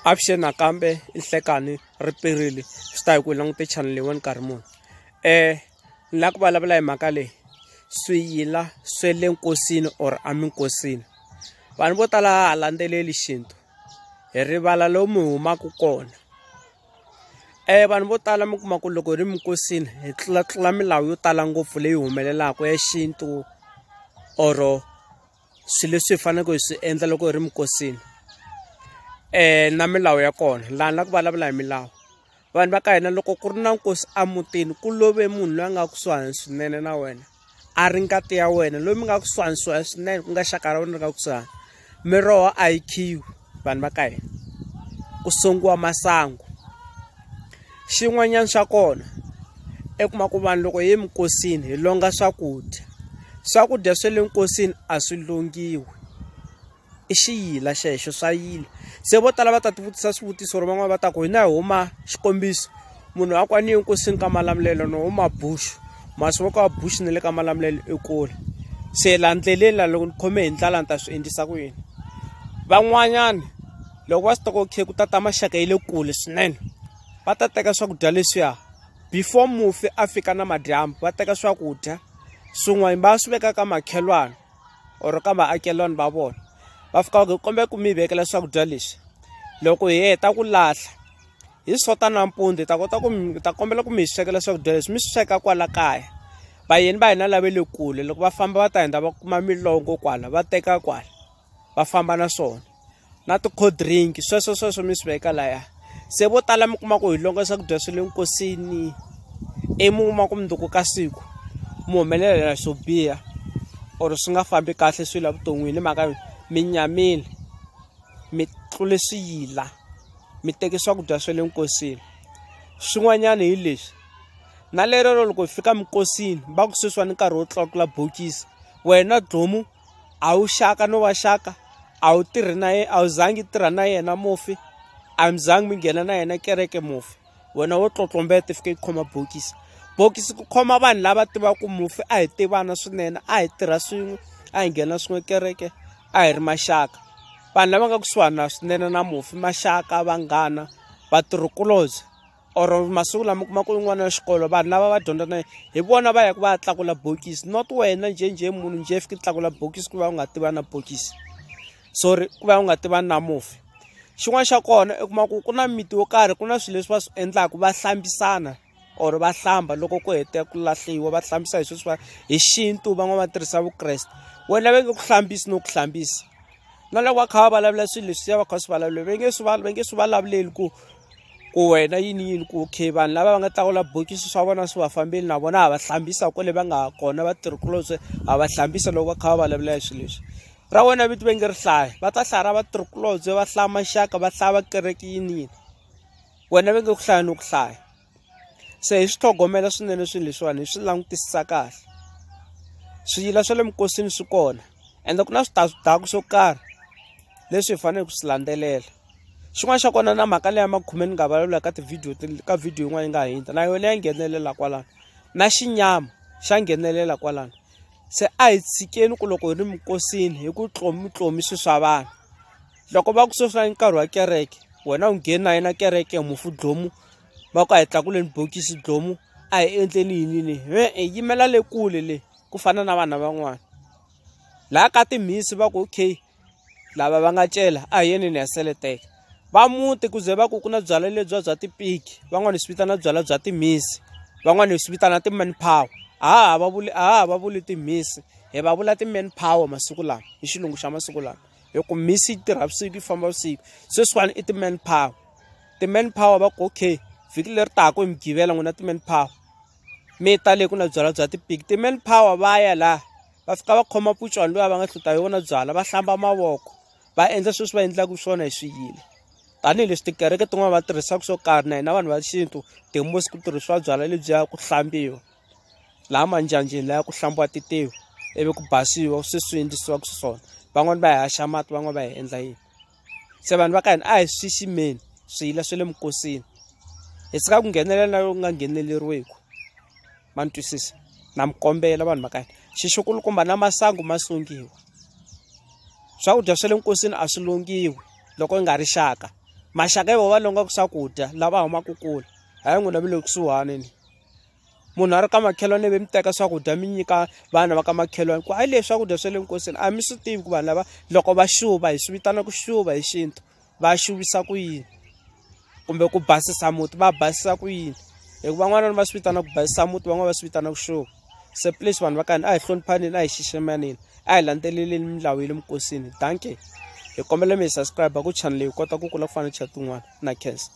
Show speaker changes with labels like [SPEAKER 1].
[SPEAKER 1] Avuxeni nakambe inhlekani ri perile swi ta hi ku langute channel leyiwani nkarhi muni ni lava ku vulavula hi mhaka leyi swiyila swe le nkosini or amikosini vanhu vo tala ha landzeleli xintu hi rivala lomu hi humaka kona vanhu vo tala mi kuma ku loko hi ri minkosini hi tlula milawu yo tala ngopfu leyi humelelaka ya xintu or swilo leswi hi faneleke hi swi endla loko hi ri minkosini na milawu ya kona laha ni la ku vulavula hi milawu vanhu va ka hina loko ku ri na nkosi amutini ku love munhu loyi a nga kusuhani swinene na wena a ri ngati ya wena loyi mi nga kusuhani swinene ku nga xaka ra wena ri nga kusuhani miroho a yi khiwi vanhu va ka hina ku songiwa masangu xin'wanyana xa kona i kuma ku vanhu loko hi ye minkosini hi longa swakudya swe le nkosini a swi longiwi i xiyila xexo swa yila se vo tala va ta tivutisa swivutiso ro van'wana va ta ku hina hi huma xikombiso munhu a kwani enkosini ka Malamulele no huma Bush masivoko wa Bush ni le ka Malamulele ekule se la ndleleni la loko ni khome hi ndlala ni ta swi endlisa ku yini van'wanyani loko va swi toko ku tata maxaka yi le kule swinene va ta teka swakudya leswiya before mufi a fika na madyambu va teka swakudya swin'wana va swi veka ka makhelwana or ka vaakelani va vona va fika ku kombe ku mi vekela swakudya leswi loko hi heta ku lahla hi sota nampundzu hi ta kota ku ta kombela ku mi swekela swakudya leswi mi swi sweka kwala kaya vayeni va hina lava le kule loko va famba va ta henda va kuma milongo kwala va teka kwala va famba na swona na ti-cold drink sweswo mi swi veka laya se vo tala mi kuma ku hi longa swakudya swa le nkosini mi kuma ku mundzuku ka siku mi humelela swo biha or swi nga fambi kahle swilo evuton'wini mhaka mi nyamile mi tlule swiyila mi teke swakudya swa le nkosini swin'wanyana hi leswi na lero loko hi fika minkosini va ku sweswiwani nkarhi wo tlakula bokisi wena dlomu a wu xaka no va xaka a wu tirhi na yena a wu zangi tirha na yena mufi a mi zangi mi nghena na yena kereke mufi wena wo tlotlombeta fika yi khoma bokisi ku khoma vanhu lava tivaka ku mufi a hi tivana swinene a hi tirha swin'we a hi nghena swin'we kereke a hi ri maxaka vanhu lava nga kusuhana swinene na mufi maxaka vanghana vatirhikulobye or masiku lama kuma ku n'wana wa xikolo vanhu lava va dyondza na hi vona va ya ku va ya tlakula bokisi not wena njhe munhu njhe fika tlakula bokisi ku va u nga tivani na bokisi sorry ku va u nga tivani na mufi xin'wana xa kona i kuma ku na miti wo karhi ku na swilo leswi va swi endlaka va hlambisana or va hlamba loko ku hete ku lahliwa va hlambisa hi sweswi hi xintu van'wana va tirhisa vukreste wena va nge ku hlambisi no ku hlambisa na loko va kha va vulavula swilo leswiya va kha swi vulavula va nge swi vulavuleli ku wena yini ku okay vanhu lava va nga tlakula bokisi swa vona swi va fambeli na vona ha va hlambisa kwale va nga kona vatirhikulobye ha va hlambisa loko va kha va vulavula hi swilo leswi ra wena vito va nge ri hlaya va ta hlaya ra vatirhikulobye va hlaya maxaka va hlaya va kereke yini wena va nge ku hlaya no ku hlaya se hi swi tlhogomela swinene swilo leswiwani hi swi langutisisa kahle swiyila swa le minkosini swi kona ende ku na switandzhaku swo karhi leswi hi fanele ku swi landzelela xin'wana xa kona na mhaka leya makhumeni nga vulavula ka video yin'wana yi nga hundza na yona ya nghenelela kwalano na xinyama xa nghenelela kwalano se a hi tshikeni ku loko hi ri minkosini hi ku tlomi swi swa vanhu loko va ku sweswiwani nkarhi wa kereke wena u ngheni na yena kereke mufu dlomu va ku a hi tlakuleni bokisi dlomu a hi endleni yinini hi yimela le kule le ku fana na vanhu van'wana laha ka timhisi va ku okay lava va nga cela a hi yenini ya seleteka va muti ku ze va ku na byala lebyiya bya tipiki van'wana hi swi vitana byala bya timhisi van'wana hi swi vitana ti-manpower ha va vuli timhisi hi va vula ti-manpower masiku lama hi xilungu xa masiku lama hi ku mhisi yi tirha vusiku yi famba vusiku sweswiwani i ti-manpower va ku okay vhiki leri taka hi migivela n'wina ti-manpower mi ta le ku na byala bya tipiki ti-manpower va ya laha va fika va khoma pucwana luya va nga hluta hi wona byala va hlamba mavoko va endla sweswi va endlaka swona hi swiyile tanihileswi tikereke tin'wana va tirhisaka swo karhi na hina vanhu va xintu timosi ku tirhisiwa byala lebyiya ku hlambiwa laha manjanjeni laya ku hlambiwa titiwi ivi ku basiwa sweswi endlisiwaka swona van'wani va hi haxa mati van'wana va hi endla yini se vanhu va ka hina a hi swiximeni swiyila swa le minkosini hi tshika ku nghenelela na loko nga ngheneleriweki ma ni twisisa na mi kombela vanhu va ka hina xixikulukumba na masangu ma songiwa swakudya swa le nkosini a swi longiwi loko yi nga ri xaka maxaka ya va longa ku swakudya lava humaka kule hayi n'wina mi le kusuhani ni munhu a ri ka makhelwane ve mi teka swakudya mi nyika vana va ka makhelwane ku hayi leswi swakudya swa le nkosini a mi swi tivi ku vanhu lava loko va xuva hi swi vitana ku xuva hi xintu va xuvisa ku yini kumbe ku basisa muti va basisa ku yini hikuva van'wana va swi vitana ku basisa muti van'wana va swi vitana ku xuva se please vanhu va ka hina a hi hloniphanini a hi xiximanini a hi landzeleleni milawu ya le minkosini danke hi kombela mi hi subscribe ku channel leyi kota ku kula ku fana na chat tin'wana na khensa